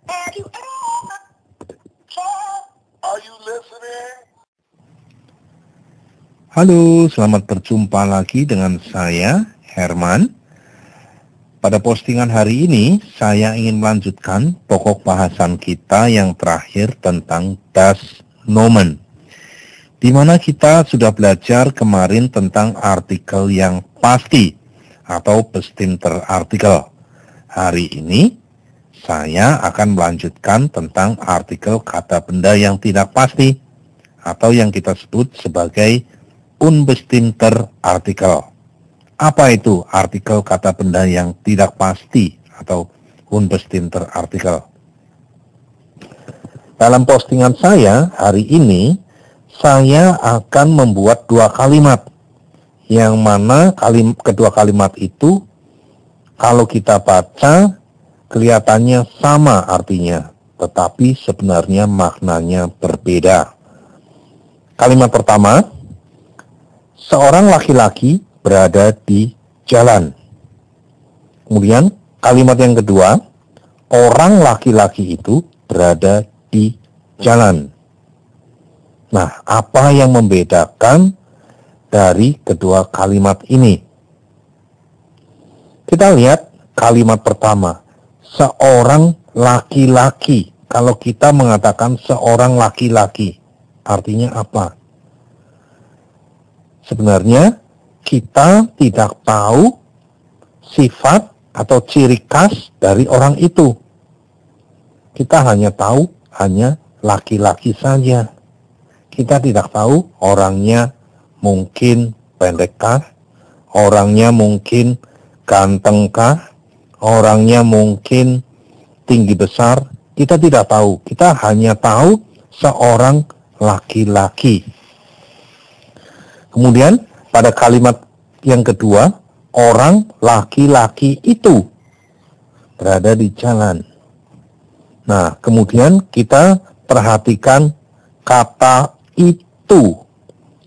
Are you child? Are you listening? Halo, selamat berjumpa lagi dengan saya, Herman. Pada postingan hari ini, saya ingin melanjutkan pokok bahasan kita yang terakhir tentang das Nomen, di mana kita sudah belajar kemarin tentang artikel yang pasti atau bestimmter artikel. Hari ini, saya akan melanjutkan tentang artikel kata benda yang tidak pasti atau yang kita sebut sebagai unbestimmter artikel. Apa itu artikel kata benda yang tidak pasti atau unbestimmter artikel? Dalam postingan saya hari ini, saya akan membuat dua kalimat, yang mana kedua kalimat itu kalau kita baca kelihatannya sama artinya, tetapi sebenarnya maknanya berbeda. Kalimat pertama, seorang laki-laki berada di jalan. Kemudian kalimat yang kedua, orang laki-laki itu berada di jalan. Nah, apa yang membedakan dari kedua kalimat ini? Kita lihat kalimat pertama, seorang laki-laki. Kalau kita mengatakan seorang laki-laki, artinya apa? Sebenarnya kita tidak tahu sifat atau ciri khas dari orang itu. Kita hanya tahu hanya laki-laki saja. Kita tidak tahu orangnya mungkin pendekkah, orangnya mungkin gantengkah, orangnya mungkin tinggi besar. Kita tidak tahu. Kita hanya tahu seorang laki-laki. Kemudian pada kalimat yang kedua, orang laki-laki itu berada di jalan. Nah, kemudian kita perhatikan kata itu.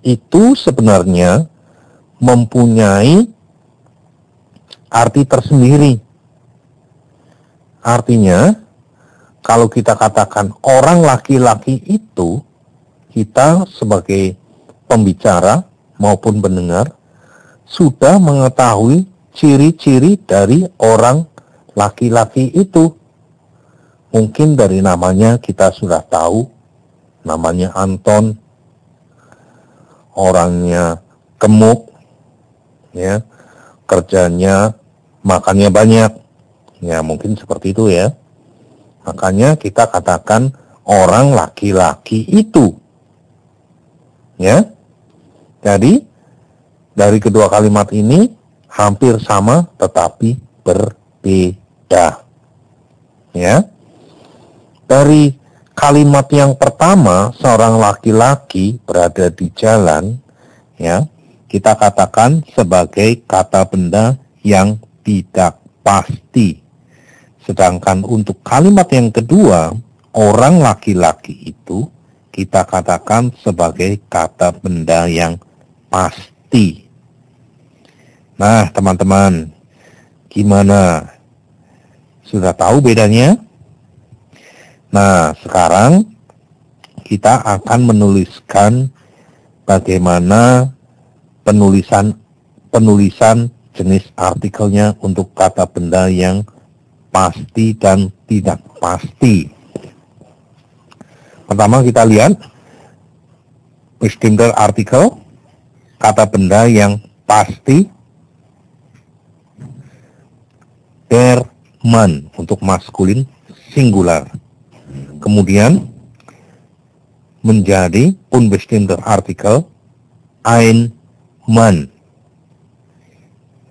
Itu sebenarnya mempunyai arti tersendiri. Artinya, kalau kita katakan orang laki-laki itu, kita sebagai pembicara maupun pendengar sudah mengetahui ciri-ciri dari orang laki-laki itu. Mungkin dari namanya kita sudah tahu, namanya Anton, orangnya gemuk, ya, kerjanya, makannya banyak, ya mungkin seperti itu ya. Makanya kita katakan orang laki-laki itu, ya. Jadi, dari kedua kalimat ini hampir sama tetapi berbeda. Ya. Dari kalimat yang pertama, seorang laki-laki berada di jalan, ya, kita katakan sebagai kata benda yang tidak pasti. Sedangkan untuk kalimat yang kedua, orang laki-laki itu kita katakan sebagai kata benda yang pasti. Nah, teman-teman, gimana? Sudah tahu bedanya? Nah, sekarang kita akan menuliskan bagaimana penulisan jenis artikelnya untuk kata benda yang pasti dan tidak pasti. Pertama kita lihat bestimmter artikel, kata benda yang pasti, der Mann untuk maskulin singular. Kemudian menjadi unbestimmter artikel, ein Mann.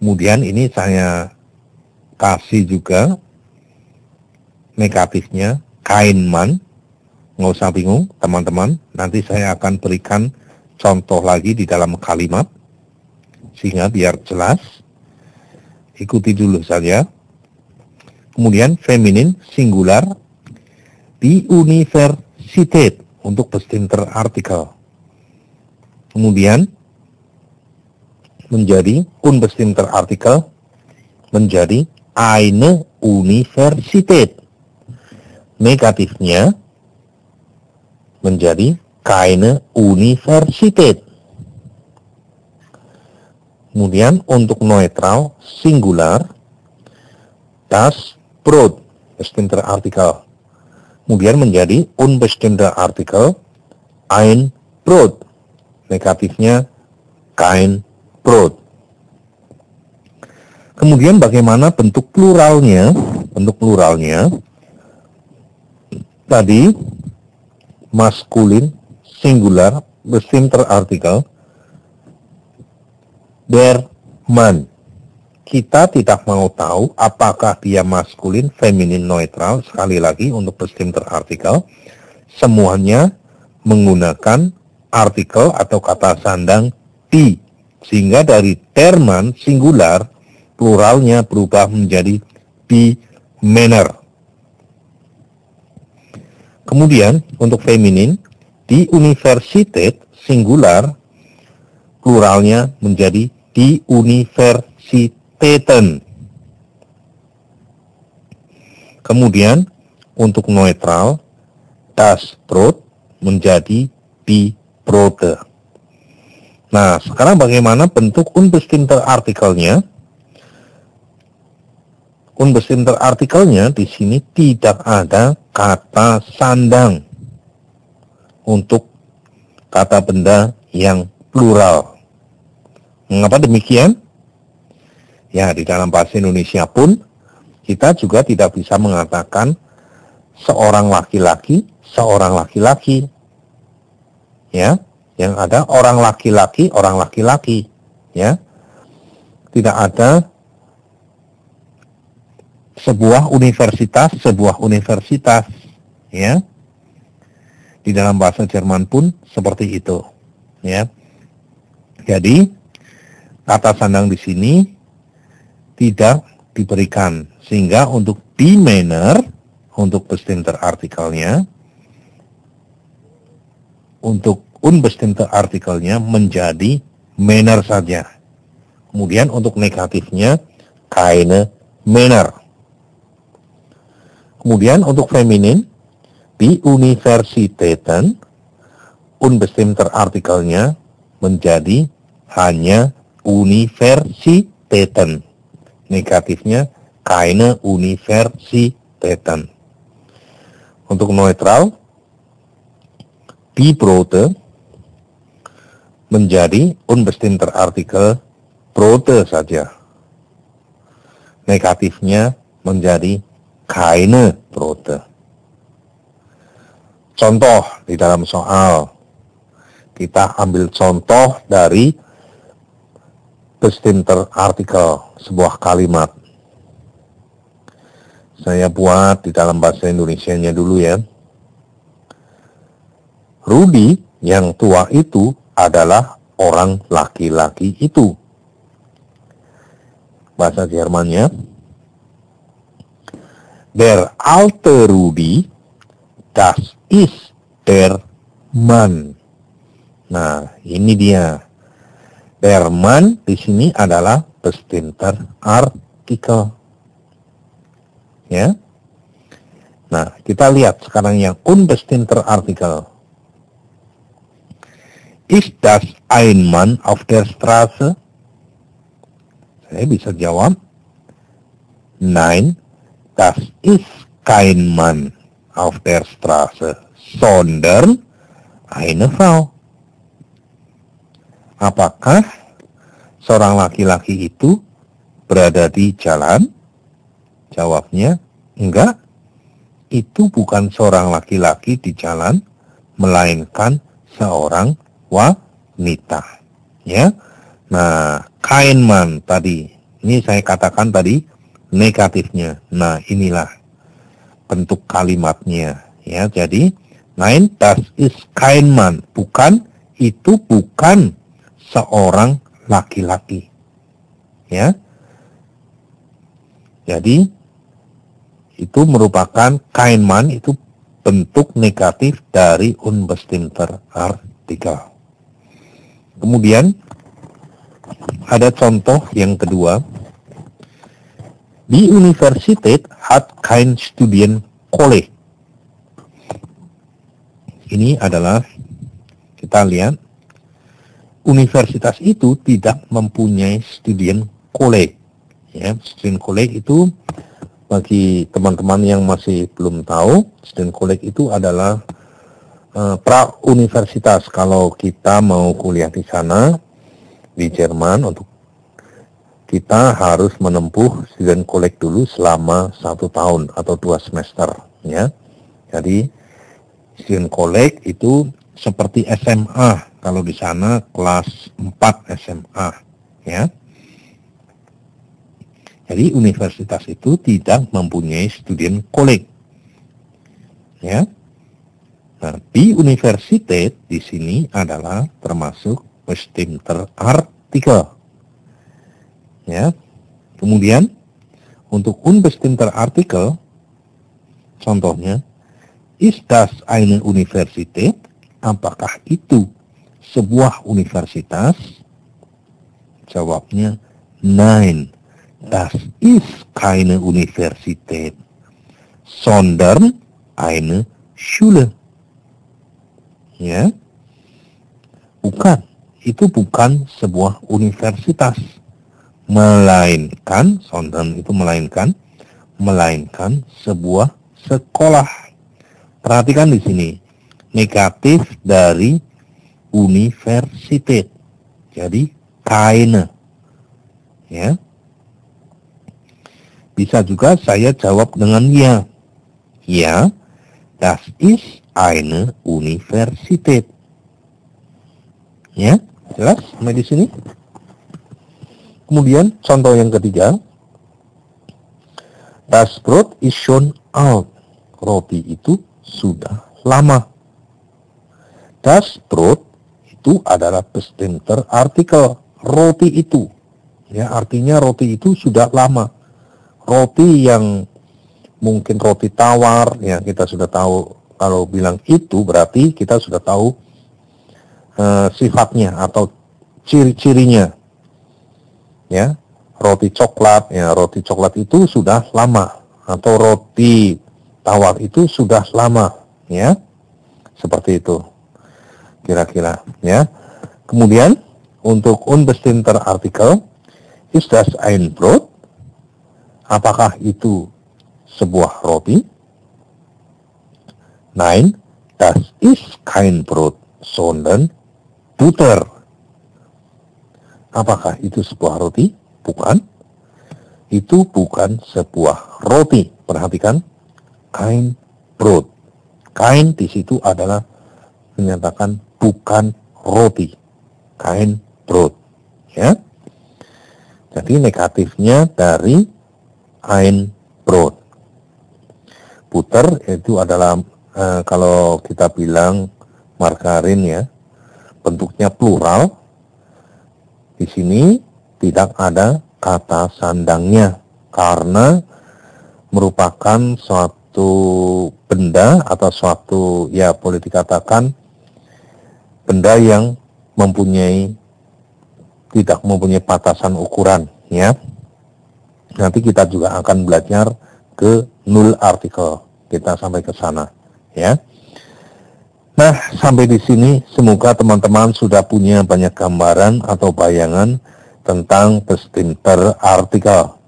Kemudian ini saya kasih juga negatifnya, kein Mann. Nggak usah bingung teman-teman, nanti saya akan berikan contoh lagi di dalam kalimat sehingga biar jelas. Ikuti dulu saja. Kemudian feminin singular di Universität untuk bestimmter artikel. Kemudian menjadi unbestimmter artikel menjadi eine Universität. negatifnya menjadi keine Universität. Kemudian untuk neutral singular, das Brot, bestimmter Artikel. Kemudian menjadi unbestimmter Artikel, ein Brot. Negatifnya kein Brot. Kemudian bagaimana bentuk pluralnya? Bentuk pluralnya tadi maskulin singular bestimmter Artikel der Mann. Kita tidak mau tahu apakah dia maskulin, feminin, neutral. Sekali lagi untuk bestimmter Artikel semuanya menggunakan artikel atau kata sandang die, sehingga dari der Mann singular pluralnya berubah menjadi die Männer. Kemudian untuk feminin, die Universität singular pluralnya menjadi die Universitäten. Kemudian untuk neutral, das Brot menjadi die Brote. Nah, sekarang bagaimana bentuk unbestimmter Artikelnya? Unbestimmter Artikelnya di sini tidak ada kata sandang untuk kata benda yang plural. Mengapa demikian? Ya, di dalam bahasa Indonesia pun kita juga tidak bisa mengatakan seorang laki-laki, seorang laki-laki. Ya, yang ada orang laki-laki, orang laki-laki. Ya, tidak ada sebuah universitas, sebuah universitas. Ya, di dalam bahasa Jerman pun seperti itu. Ya, jadi kata sandang di sini tidak diberikan, sehingga untuk die Männer, untuk bestimmter Artikelnya, untuk unbestimmter Artikelnya menjadi Männer saja. Kemudian untuk negatifnya keine Männer. Kemudian untuk feminin, die Universitäten, unbestimmter Artikelnya menjadi hanya Universitäten. Negatifnya keine Universitäten. Untuk neutral, die Brote menjadi unbestimmter Artikel Brote saja. Negatifnya menjadi keine Brote. Contoh di dalam soal, kita ambil contoh dari bestimmter Artikel, sebuah kalimat. Saya buat di dalam bahasa Indonesianya dulu ya. Rudi yang tua itu adalah orang laki-laki itu. Bahasa Jermannya, der alte Rudi, das ist der Mann. Nah, ini dia. Der Mann di sini adalah bestimmter Artikel. Ya. Nah, kita lihat sekarang yang unbestimmter Artikel. Ist das ein Mann auf der Straße? Saya bisa jawab, nein, das ist kein Mann auf der Straße, sondern eine Frau. Apakah seorang laki-laki itu berada di jalan? Jawabnya, enggak. Itu bukan seorang laki-laki di jalan, melainkan seorang wanita. Ya. Nah, kein Mann tadi, ini saya katakan tadi negatifnya. Nah, inilah bentuk kalimatnya. Ya, jadi nein, das ist kein Mann. Bukan, itu bukan seorang laki-laki. Ya. Jadi itu merupakan kein Mann, itu bentuk negatif dari unbestimmter Artikel. Kemudian ada contoh yang kedua. Die Universität hat kein Studienkolleg. ini adalah, kita lihat, universitas itu tidak mempunyai student college. Ya, student college itu, bagi teman-teman yang masih belum tahu, student college itu adalah pra-universitas. Kalau kita mau kuliah di sana, di Jerman, untuk kita harus menempuh student college dulu selama 1 tahun atau 2 semester. Ya. Jadi, student college itu seperti SMA. Kalau di sana kelas 4 SMA. Ya. Jadi, universitas itu tidak mempunyai student college. Ya. Nah, di universitas di sini adalah termasuk bestimmter Artikel. Ya. Kemudian untuk unbestimmter Artikel, contohnya, ist das eine Universität? Apakah itu sebuah universitas? Jawabnya, nein, das ist keine Universität, sondern eine Schule. Ya, bukan, itu bukan sebuah universitas, melainkan, sondern itu melainkan sebuah sekolah. Perhatikan di sini, negatif dari Universität, jadi keine. Ya, bisa juga saya jawab dengan ya. Ya, das ist eine Universität. Ya, jelas sampai di sini. Kemudian contoh yang ketiga, das Brot ist schon alt. Roti itu sudah lama. Das Brot itu adalah bestimmter Artikel. Roti itu, ya, artinya roti itu sudah lama. Roti yang mungkin roti tawar, ya, kita sudah tahu. Kalau bilang itu berarti kita sudah tahu sifatnya atau ciri-cirinya. Ya, roti coklat, ya, roti coklat itu sudah lama, atau roti tawar itu sudah lama, ya, seperti itu kira-kira, ya. Kemudian untuk unbestimmter Artikel, ist das ein Brot? Apakah itu sebuah roti? Nein, das ist kein Brot, sondern Butter. Apakah itu sebuah roti? Bukan. Itu bukan sebuah roti. Perhatikan, kein Brot. Kein di situ adalah menyatakan bukan roti. Kein Brot. Ya. Jadi negatifnya dari ein Brot. Butter itu adalah kalau kita bilang margarin, ya, bentuknya plural. Di sini tidak ada kata sandangnya karena merupakan suatu benda atau suatu, ya, boleh dikatakan benda yang tidak mempunyai batasan ukuran, ya. Nanti kita juga akan belajar ke null artikel. Kita sampai ke sana, ya. Nah, sampai di sini semoga teman-teman sudah punya banyak gambaran atau bayangan tentang bestimmter Artikel.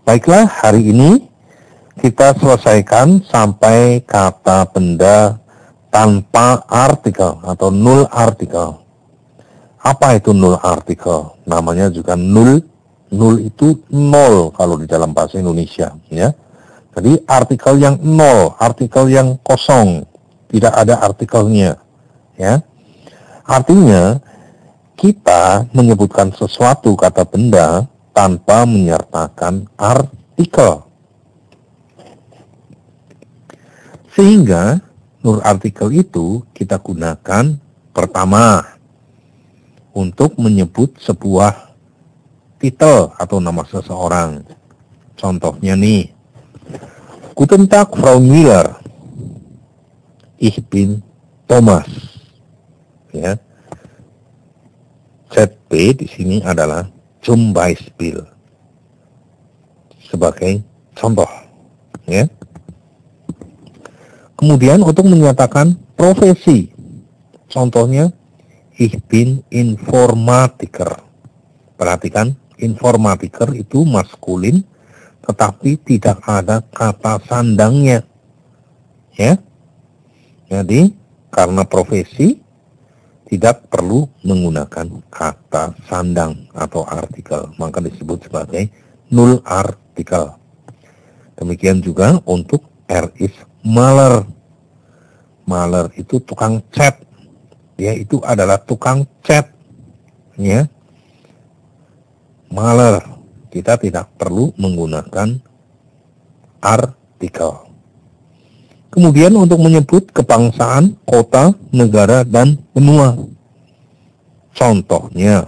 Baiklah, hari ini kita selesaikan sampai kata benda tanpa artikel atau null artikel. Apa itu null artikel? Namanya juga null. Null itu nol kalau di dalam bahasa Indonesia, ya. Jadi artikel yang nol, artikel yang kosong, tidak ada artikelnya, ya. Artinya kita menyebutkan sesuatu kata benda tanpa menyertakan artikel. Sehingga null artikel itu kita gunakan pertama untuk menyebut sebuah titel atau nama seseorang. Contohnya nih, Guten Tag, Frau Müller. Ich bin Thomas. Ya. ZB di sini adalah zum Beispiel. Sebagai contoh. Ya. Kemudian untuk menyatakan Profesi, contohnya, ich bin Informatiker. Perhatikan, Informatiker itu maskulin, tetapi tidak ada kata sandangnya. Ya, jadi karena profesi tidak perlu menggunakan kata sandang atau artikel, maka disebut sebagai null artikel. Demikian juga untuk is Maler. Maler itu tukang cat. Dia itu adalah tukang cat. Ya. Maler. Kita tidak perlu menggunakan artikel. Kemudian untuk menyebut kebangsaan, kota, negara, dan benua. Contohnya,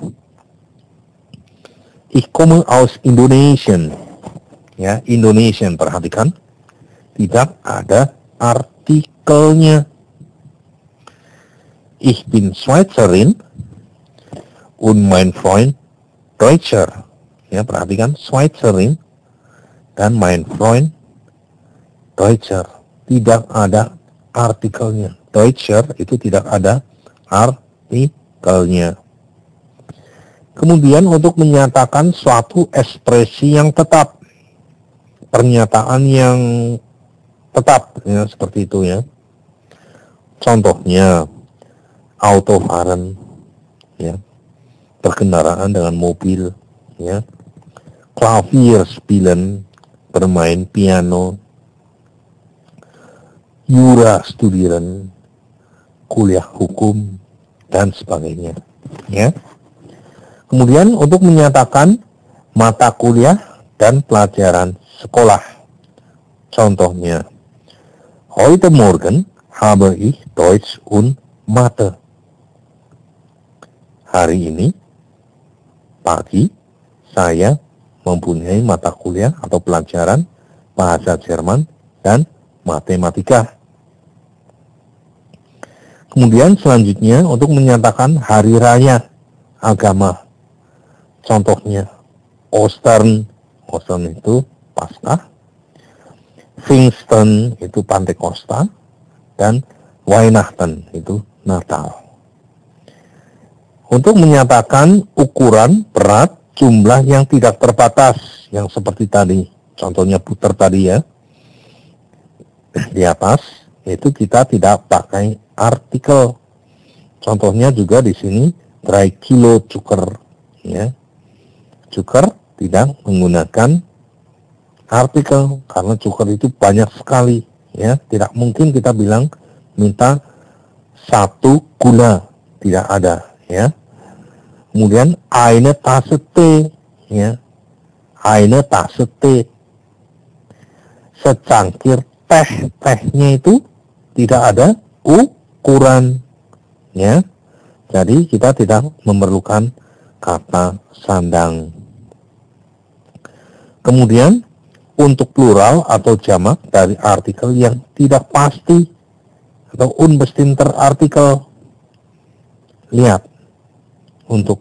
ich komme aus Indonesien. Ya, Indonesian, perhatikan. Tidak ada artikelnya. Ich bin Schweizerin und mein Freund Deutscher. Ya, perhatikan, Schweizerin dan mein Freund Deutscher. Tidak ada artikelnya. Deutscher itu tidak ada artikelnya. Kemudian untuk menyatakan suatu ekspresi yang tetap, pernyataan yang tetap, ya, seperti itu ya. Contohnya, Autofahren, ya, berkendaraan dengan mobil, ya. Klavier spielen, bermain piano. Jura studieren, kuliah hukum, dan sebagainya. Ya. Kemudian untuk menyatakan mata kuliah dan pelajaran sekolah. Contohnya, heute Morgen habe ich Deutsch und Mathe. Hari ini, pagi, saya mempunyai mata kuliah atau pelajaran bahasa Jerman dan matematika. Kemudian selanjutnya untuk menyatakan hari raya agama. Contohnya, Ostern itu Paskah, Pfingsten itu Pantekosta, dan Weihnachten itu Natal. Untuk menyatakan ukuran, berat, jumlah yang tidak terbatas, yang seperti tadi, contohnya puter tadi ya, di atas, itu kita tidak pakai artikel. Contohnya juga di sini 3 kilo cuker, ya. Cuker tidak menggunakan artikel karena cuker itu banyak sekali, ya. Tidak mungkin kita bilang minta 1 gula, tidak ada, ya. Kemudian eine Tasse Tee, ya. Eine Tasse Tee. Secangkir teh, tehnya itu tidak ada ukuran, ya. Jadi kita tidak memerlukan kata sandang. Kemudian untuk plural atau jamak dari artikel yang tidak pasti atau unbestimmter artikel. Lihat untuk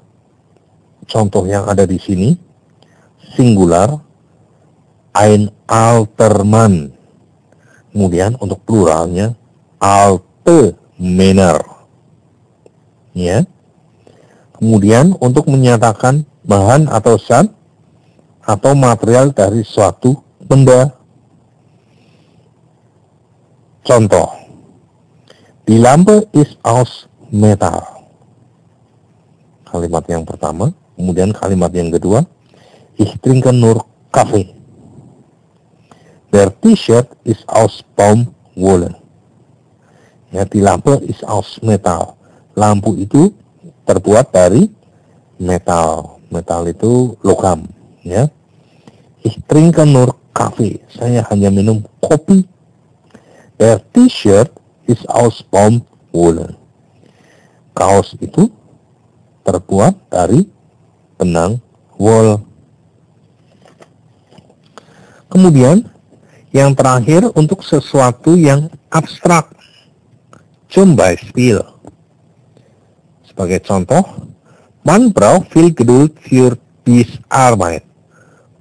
contoh yang ada di sini, singular, ein alter Mann. Kemudian untuk pluralnya, alte Männer. Ya. Kemudian untuk menyatakan bahan atau zat atau material dari suatu benda. Contoh, die Lampe ist aus Metall. Kalimat yang pertama. Kemudian kalimat yang kedua, ich trinke nur Kaffee. Der T-shirt ist aus Baumwolle. Ya, die Lampe ist aus Metall. Lampu itu terbuat dari metal. Metal itu logam, ya. Ich trinke nur Kaffee. Saya hanya minum kopi. Der T-shirt ist aus Baumwolle. Kaos itu terbuat dari benang wool. Kemudian yang terakhir untuk sesuatu yang abstrak. Zum Beispiel. Sebagai contoh, man braucht viel Geduld für diese Arbeit.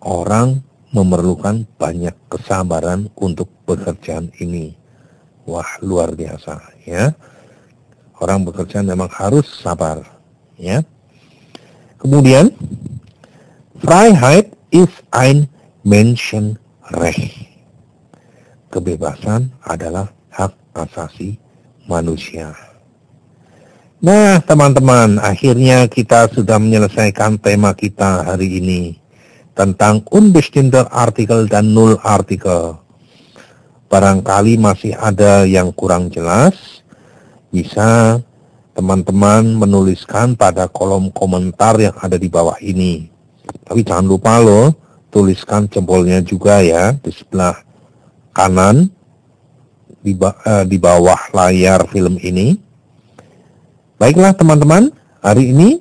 Orang memerlukan banyak kesabaran untuk pekerjaan ini. Wah, luar biasa ya. Orang bekerja memang harus sabar ya. Kemudian Freiheit ist ein Menschenrecht. Kebebasan adalah hak asasi manusia. Nah, teman-teman, akhirnya kita sudah menyelesaikan tema kita hari ini tentang unbestimmter Artikel dan null Artikel. Barangkali masih ada yang kurang jelas, bisa teman-teman menuliskan pada kolom komentar yang ada di bawah ini. Tapi jangan lupa loh, tuliskan jempolnya juga ya di sebelah kanan di bawah layar film ini. Baiklah teman-teman, hari ini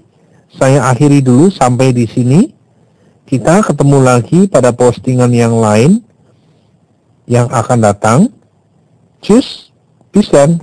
saya akhiri dulu sampai di sini. Kita ketemu lagi pada postingan yang lain yang akan datang. Tschüss, bis dann.